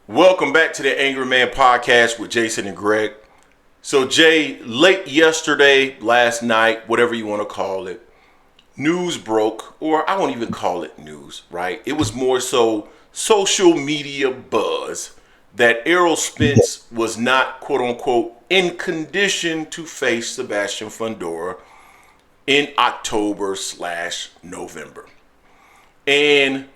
Welcome back to the Angry Man Podcast with Jason and Greg. So Jay, late yesterday, last night, whatever you want to call it, news broke, or I won't even call it news, right? It was more so social media buzz that Errol Spence was not, quote unquote, in condition to face Sebastian Fundora in October/November. And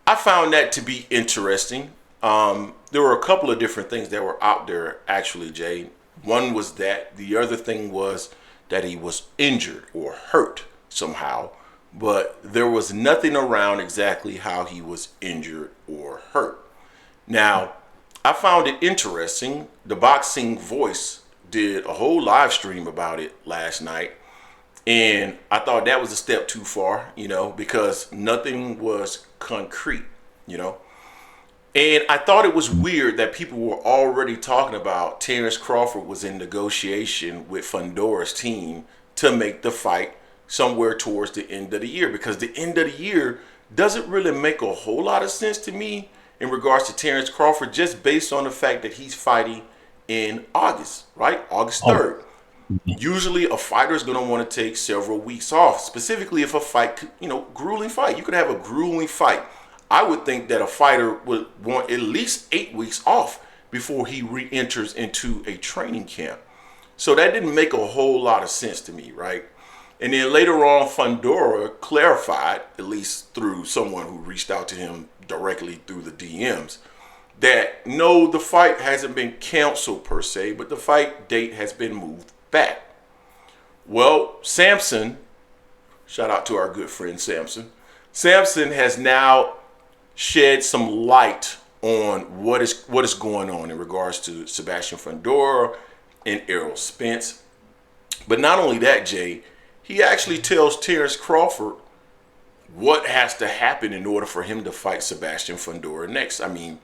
I found that to be interesting. There were a couple of different things that were out there, actually, Jay. One was that. The other thing was that he was injured or hurt somehow, but there was nothing around exactly how he was injured or hurt. Now, I found it interesting. The Boxing Voice did a whole live stream about it last night, and I thought that was a step too far, because nothing was concrete, And I thought it was weird that people were already talking about Terence Crawford was in negotiation with Fundora's team to make the fight somewhere towards the end of the year, because the end of the year doesn't really make a whole lot of sense to me in regards to Terence Crawford, just based on the fact that he's fighting in August, right? August 3rd. Usually a fighter is going to want to take several weeks off, specifically if a fight, grueling fight. You could have a grueling fight. I would think that a fighter would want at least 8 weeks off before he re-enters into a training camp. So that didn't make a whole lot of sense to me, right? And then later on, Fundora clarified, at least through someone who reached out to him directly through the DMs, that no, the fight hasn't been canceled per se, but the fight date has been moved back. Well, Samson, shout out to our good friend Samson. Samson has now shed some light on what is going on in regards to Sebastian Fundora and Errol Spence. But not only that, Jay, he actually tells Terence Crawford what has to happen in order for him to fight Sebastian Fundora next. I mean,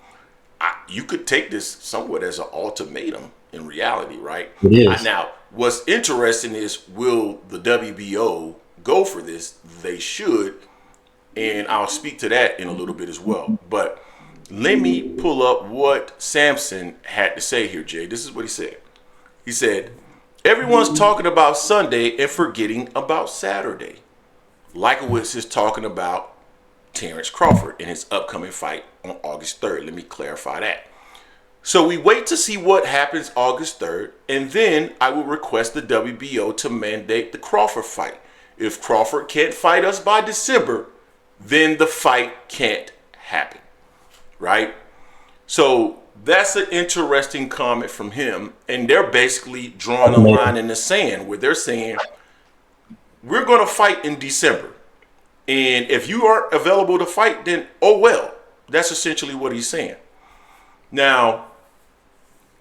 you could take this somewhat as an ultimatum in reality, right? It is. Now, what's interesting is, will the WBO go for this? They should. And I'll speak to that in a little bit as well. But let me pull up what Samson had to say here, Jay. This is what he said. He said, everyone's talking about Sunday and forgetting about Saturday. Lewkowicz is talking about Terence Crawford in his upcoming fight on August 3rd. Let me clarify that. So we wait to see what happens August 3rd, and then I will request the WBO to mandate the Crawford fight. If Crawford can't fight us by December, then the fight can't happen, right? So that's an interesting comment from him. And they're basically drawing a line in the sand where they're saying, we're going to fight in December. And if you aren't available to fight, then oh well. That's essentially what he's saying. Now,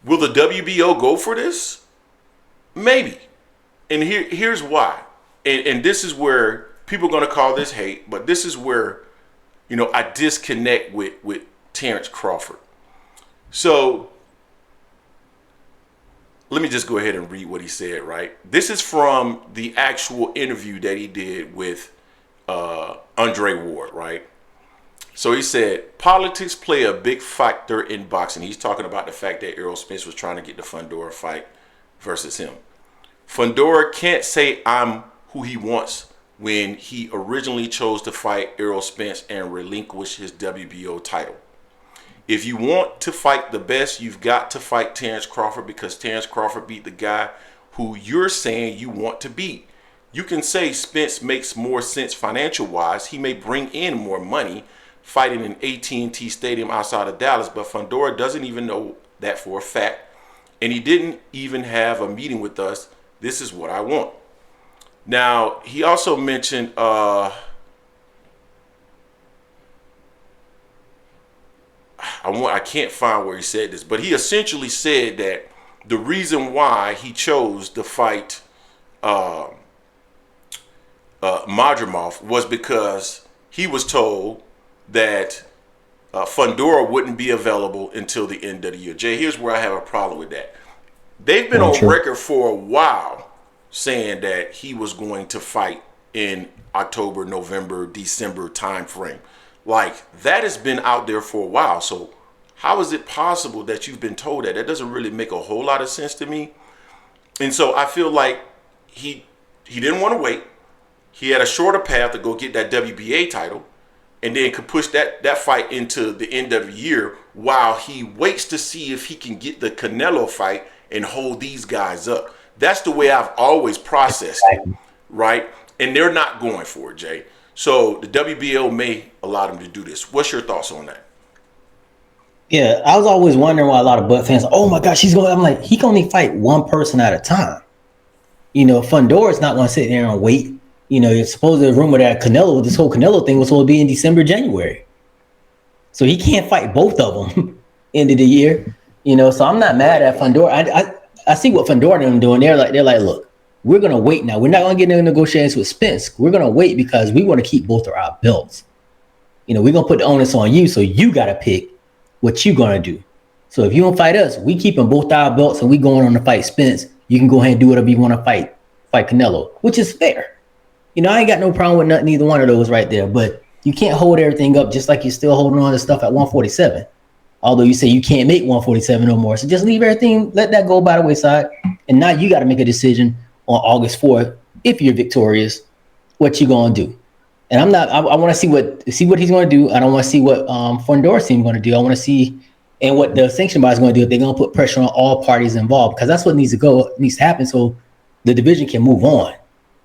will the WBO go for this? Maybe. And here's why. And this is where people are going to call this hate, but this is where, I disconnect with Terence Crawford. So let me just go ahead and read what he said, right? This is from the actual interview that he did with Andre Ward, right? So he said, politics play a big factor in boxing. He's talking about the fact that Errol Spence was trying to get the Fundora fight versus him. Fundora can't say I'm who he wants when he originally chose to fight Errol Spence and relinquish his WBO title. If you want to fight the best, you've got to fight Terence Crawford, because Terence Crawford beat the guy who you're saying you want to beat. You can say Spence makes more sense financial-wise. He may bring in more money fighting in AT&T Stadium outside of Dallas, but Fundora doesn't even know that for a fact, and he didn't even have a meeting with us. This is what I want. Now, he also mentioned I can't find where he said this, but he essentially said that the reason why he chose to fight Madrimov was because he was told that Fundora wouldn't be available until the end of the year. Jay, here's where I have a problem with that. They've been on record for a while saying that he was going to fight in October, November, December time frame. Like, that has been out there for a while. So How is it possible that you've been told that? That doesn't really make a whole lot of sense to me. And so I feel like he didn't want to wait. He had a shorter path to go get that WBA title, and then could push that fight into the end of the year while he waits to see if he can get the Canelo fight and hold these guys up. That's the way I've always processed it, right? And they're not going for it, Jay. So the WBO may allow them to do this. What's your thoughts on that? Yeah, I was always wondering why a lot of Bud fans, oh my gosh, he's going. I'm like, he can only fight one person at a time. Fundora's not going to sit there and wait. It's supposed to rumor that this whole Canelo thing was supposed to be in December, January. So he can't fight both of them end of the year. So I'm not mad at Fundora. I see what Fundora and them doing. They're like, look, we're gonna wait now. We're not gonna get into negotiations with Spence. We're gonna wait because we want to keep both of our belts. We're gonna put the onus on you, so you gotta pick what you gonna do. So if you don't fight us, we keeping both our belts and we going on to fight Spence. You can go ahead and do whatever you want to fight Canelo, which is fair. I ain't got no problem with neither one of those right there, but you can't hold everything up just like you're still holding on to stuff at 147. Although you say you can't make 147 no more. So just leave everything, let that go by the wayside. And now you got to make a decision on August 4th, if you're victorious, what you going to do. And I want to see what he's going to do. I don't want to see what Fundora's team going to do. I want to see and what the sanction body is going to do if they're going to put pressure on all parties involved, because that's what needs to happen so the division can move on.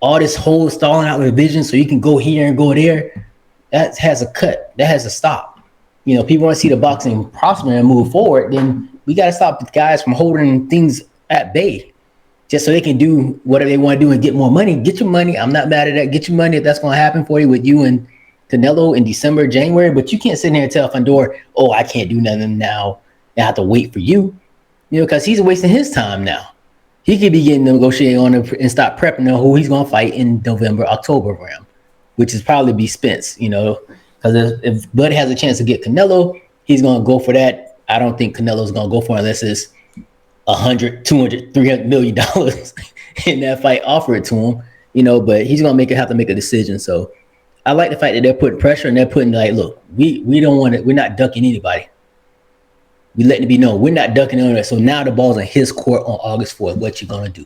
All this whole stalling out the division so you can go here and go there, that has a cut. That has to stop. People want to see the boxing prosper and move forward, then we got to stop the guys from holding things at bay just so they can do whatever they want to do and get more money. Get your money. I'm not mad at that. Get your money if that's going to happen for you with you and Canelo in December, January. But you can't sit here and tell Fundora, oh, I can't do nothing now. I have to wait for you, because he's wasting his time now. He could be getting negotiated on and start prepping on who he's going to fight in November, October round, which is probably be Spence, because if Bud has a chance to get Canelo, he's going to go for that. I don't think Canelo's going to go for it unless it's $100, $200, $300 million in that fight offered to him, but he's going to have to make a decision. So I like the fact that they're putting pressure and they're putting like, look, we don't want it. We're not ducking anybody. We letting it be known we're not ducking on it. So now the ball's in his court on August 4th. What you going to do?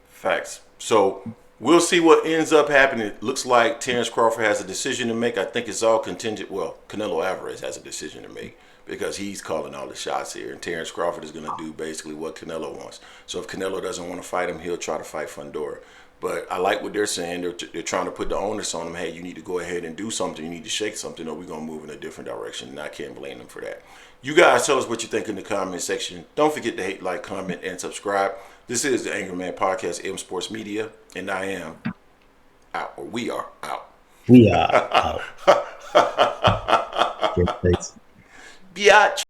Facts. So we'll see what ends up happening. It looks like Terence Crawford has a decision to make. I think it's all contingent. Well, Canelo Alvarez has a decision to make because he's calling all the shots here. And Terence Crawford is going to do basically what Canelo wants. So if Canelo doesn't want to fight him, he'll try to fight Fundora. But I like what they're saying. They're trying to put the onus on him. Hey, you need to go ahead and do something. You need to shake something or we're going to move in a different direction. And I can't blame them for that. You guys tell us what you think in the comment section. Don't forget to hate, like, comment, and subscribe. This is the Angry Man Podcast, M Sports Media, and I am out, or we are out. We are out. Biatch.